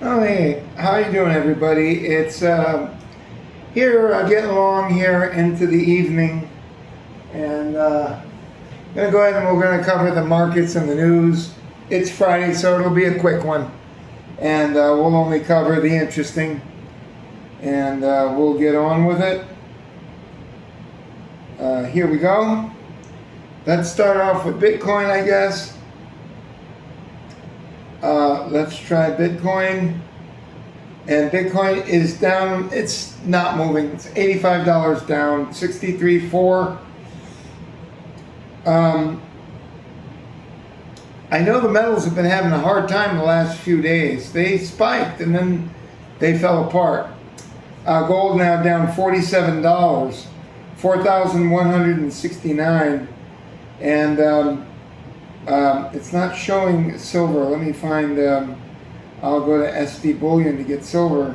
Oh, hey, how you doing, everybody? It's here, getting along here into the evening, and gonna go ahead and we're gonna cover the markets and the news. It's Friday, so it'll be a quick one, and we'll only cover the interesting, and we'll get on with it. Here we go. Let's start off with Bitcoin, I guess. Let's try Bitcoin. And Bitcoin is down. It's not moving. It's $85 down, 63.4. I know the metals have been having a hard time the last few days. They spiked and then they fell apart. Gold now down $47, 4,169, and it's not showing silver. Let me find. I'll go to SD Bullion to get silver,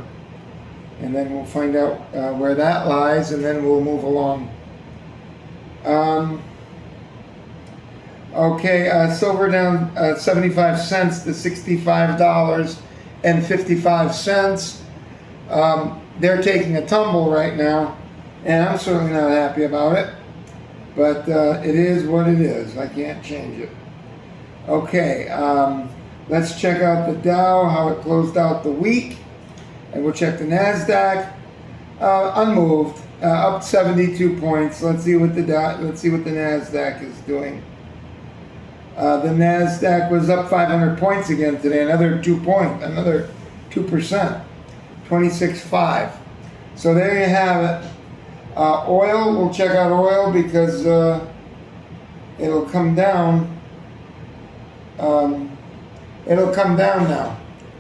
and then we'll find out where that lies, and then we'll move along. Okay, silver down 75 cents to $65.55. They're taking a tumble right now, and I'm certainly not happy about it, but it is what it is. I can't change it. Okay, let's check out the Dow, how it closed out the week, and we'll check the NASDAQ. Unmoved, up 72 points. Let's see what the NASDAQ is doing. The NASDAQ was up 500 points again today, another 2%, 26.5. So there you have it. Oil, we'll check out oil because it'll come down. It'll come down now.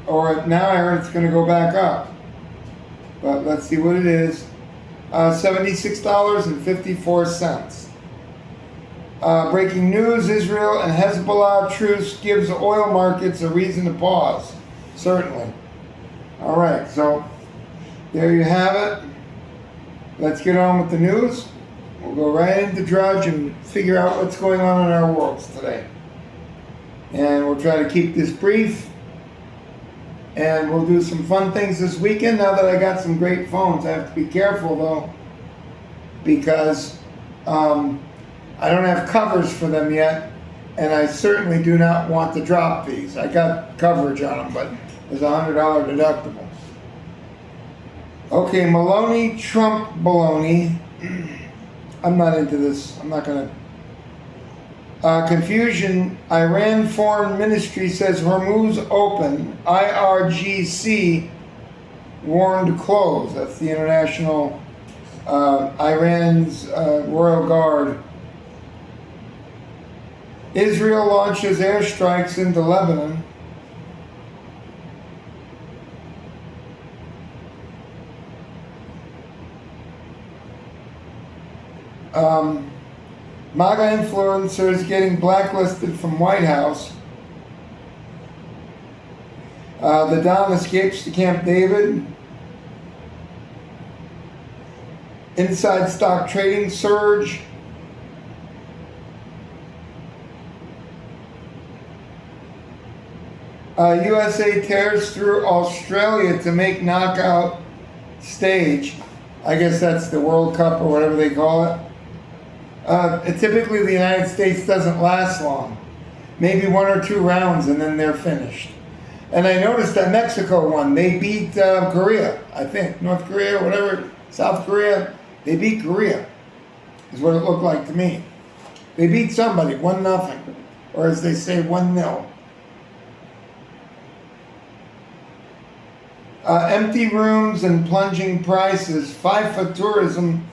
Or now I heard it's going to go back up. But let's see what it is. $76.54. Breaking news, Israel and Hezbollah truce gives oil markets a reason to pause. Certainly. All right, so there you have it. Let's get on with the news. We'll go right into Drudge and figure out what's going on in our worlds today. And we'll try to keep this brief. And we'll do some fun things this weekend now that I got some great phones. I have to be careful though, because I don't have covers for them yet, and I certainly do not want to drop these. I got coverage on them, but there's a $100 deductible. Okay, Maloney, Trump baloney. I'm not into this. I'm not going to. Confusion. Iran Foreign Ministry says Hormuz open. IRGC warned to close. That's the international, Iran's Royal Guard. Israel launches airstrikes into Lebanon. MAGA influencers getting blacklisted from White House. The Don escapes to Camp David. Inside stock trading surge. USA tears through Australia to make knockout stage. I guess that's the World Cup or whatever they call it. Typically the United States doesn't last long. Maybe 1 or 2 rounds and then they're finished. And I noticed that Mexico won. They beat Korea, I think. North Korea, whatever. South Korea. They beat Korea, is what it looked like to me. They beat somebody, 1-0. Or as they say, 1-0. Empty rooms and plunging prices. FIFA tourism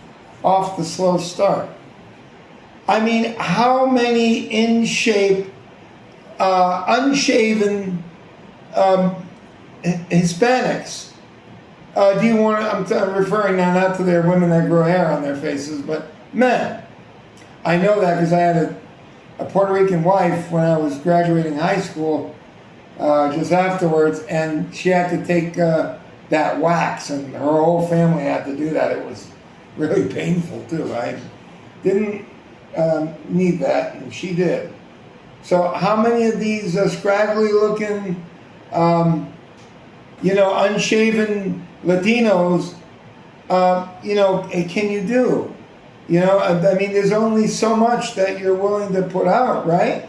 off the slow start. I mean, how many in shape, unshaven Hispanics do you want to, I'm referring now not to their women that grow hair on their faces, but men. I know that because I had a Puerto Rican wife when I was graduating high school, just afterwards, and she had to take that wax, and her whole family had to do that. It was really painful too. I didn't need that, and she did. So how many of these scraggly looking unshaven Latinos, can you do? I mean, there's only so much that you're willing to put out, right?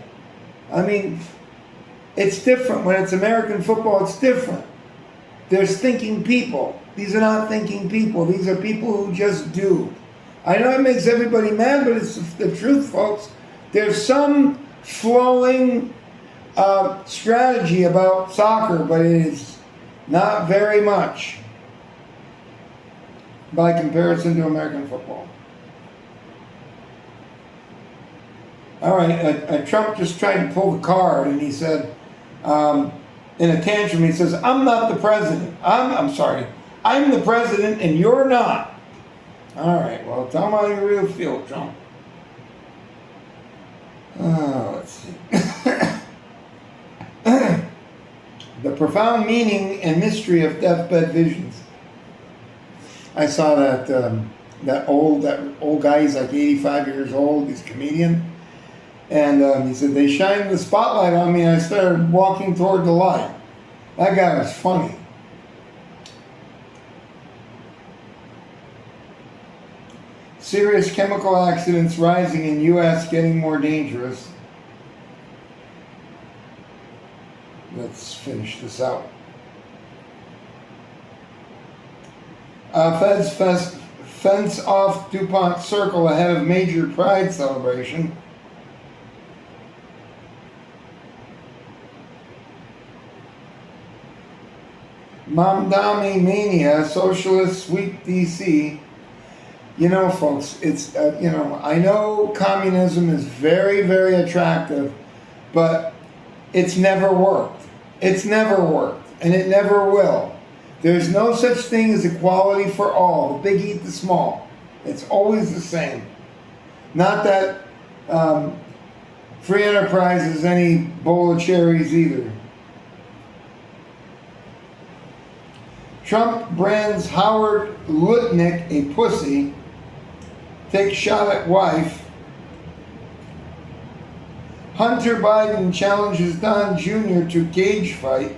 I mean, it's different. When it's American football, it's different. There's thinking people. These are not thinking people. These are people who just do. I know it makes everybody mad, but it's the truth, folks. There's some flowing strategy about soccer, but it is not very much by comparison to American football. All right, Trump just tried to pull the card, and he said, in a tantrum, he says, I'm not the president. I'm sorry. I'm the president, and you're not. All right, well, tell him how you really feel, Trump. Let's see. The profound meaning and mystery of deathbed visions. I saw that old guy. He's like 85 years old. He's a comedian, and he said they shined the spotlight on me, and I started walking toward the light. That guy was funny. Serious chemical accidents rising in U.S. getting more dangerous. Let's finish this out. Feds fence off DuPont Circle ahead of major Pride celebration. Mamdani Mania, Socialists Sweep DC. Folks, it's, I know communism is very, very attractive, but it's never worked. It's never worked, and it never will. There's no such thing as equality for all. The big eat the small. It's always the same. Not that free enterprise is any bowl of cherries either. Trump brands Howard Lutnick a pussy. Takes shot at wife. Hunter Biden challenges Don Jr. to cage fight.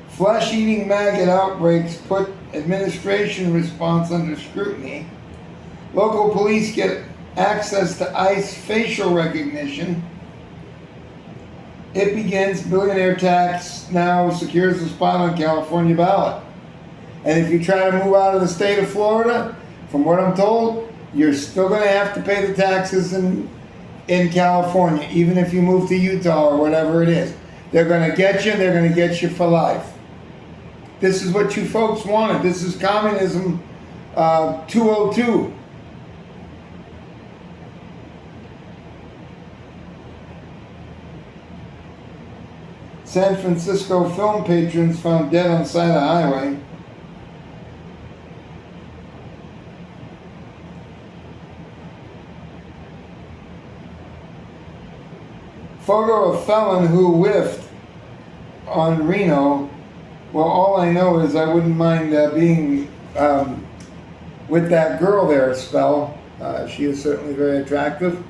Flesh-eating maggot outbreaks put administration response under scrutiny. Local police get access to ICE facial recognition. It begins. Billionaire tax now secures a spot on California ballot. And if you try to move out of the state of Florida, from what I'm told, you're still going to have to pay the taxes in California, even if you move to Utah or whatever it is. They're going to get you. They're going to get you for life. This is what you folks wanted. This is communism 202. San Francisco film patrons found dead on side of highway. Photo of felon who whiffed on Reno. Well, all I know is I wouldn't mind being with that girl there a spell. She is certainly very attractive.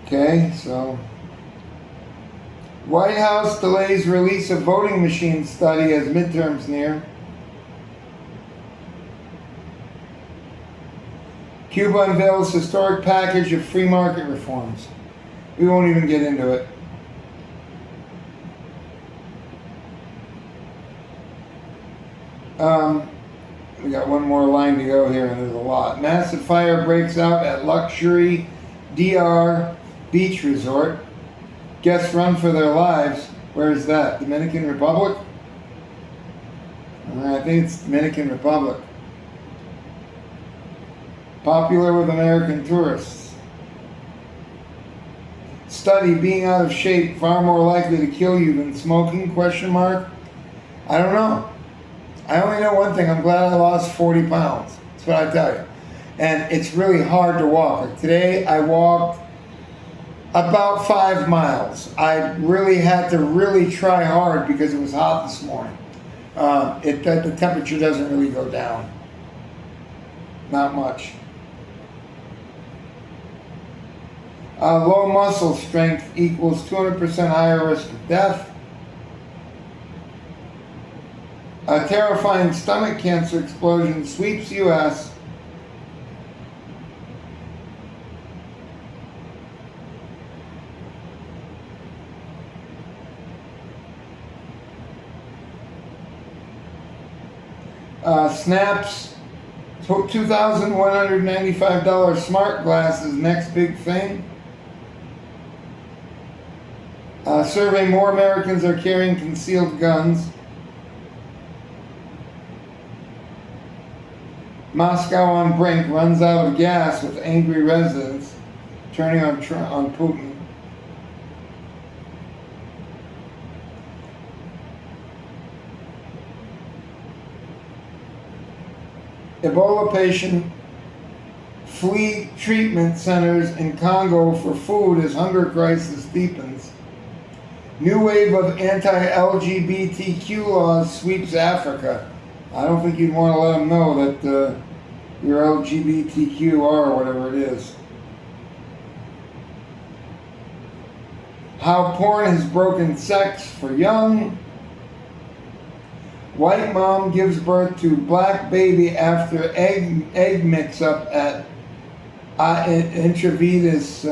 Okay, so White House delays release of voting machine study as midterms near. Cuba unveils historic package of free market reforms. We won't even get into it. We got one more line to go here, and there's a lot. Massive fire breaks out at luxury DR beach resort. Guests run for their lives. Where is that? Dominican Republic? I think it's Dominican Republic. Popular with American tourists. Study, being out of shape far more likely to kill you than smoking? Question mark. I don't know. I only know one thing. I'm glad I lost 40 pounds. That's what I tell you. And it's really hard to walk. Like today I walked about 5 miles. I really had to really try hard because it was hot this morning. The temperature doesn't really go down. Not much. Low muscle strength equals 200% higher risk of death. A terrifying stomach cancer explosion sweeps U.S. Snap's $2,195 smart glasses next big thing. Survey more Americans are carrying concealed guns. Moscow on brink, runs out of gas with angry residents, turning on Putin. Ebola patient flee treatment centers in Congo for food as hunger crisis deepens. New wave of anti-LGBTQ laws sweeps Africa. I don't think you'd want to let them know that you're LGBTQR or whatever it is. How porn has broken sex for young. White mom gives birth to black baby after egg mix-up at intravenous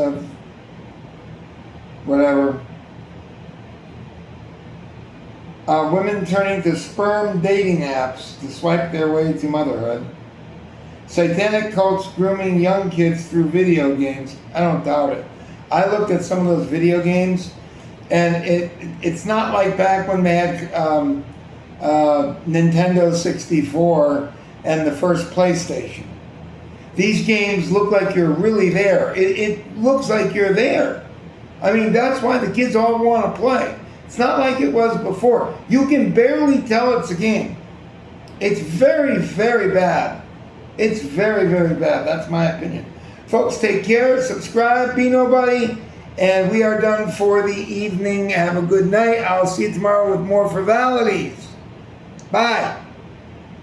whatever. Women turning to sperm dating apps to swipe their way to motherhood. Satanic cults grooming young kids through video games. I don't doubt it. I looked at some of those video games, and it's not like back when they had Nintendo 64 and the first PlayStation. These games look like you're really there. It looks like you're there. I mean, that's why the kids all want to play. It's not like it was before. You can barely tell it's a game. It's very, very bad. It's very, very bad. That's my opinion. Folks, take care. Subscribe. Be nobody. And we are done for the evening. Have a good night. I'll see you tomorrow with more frivolities. Bye.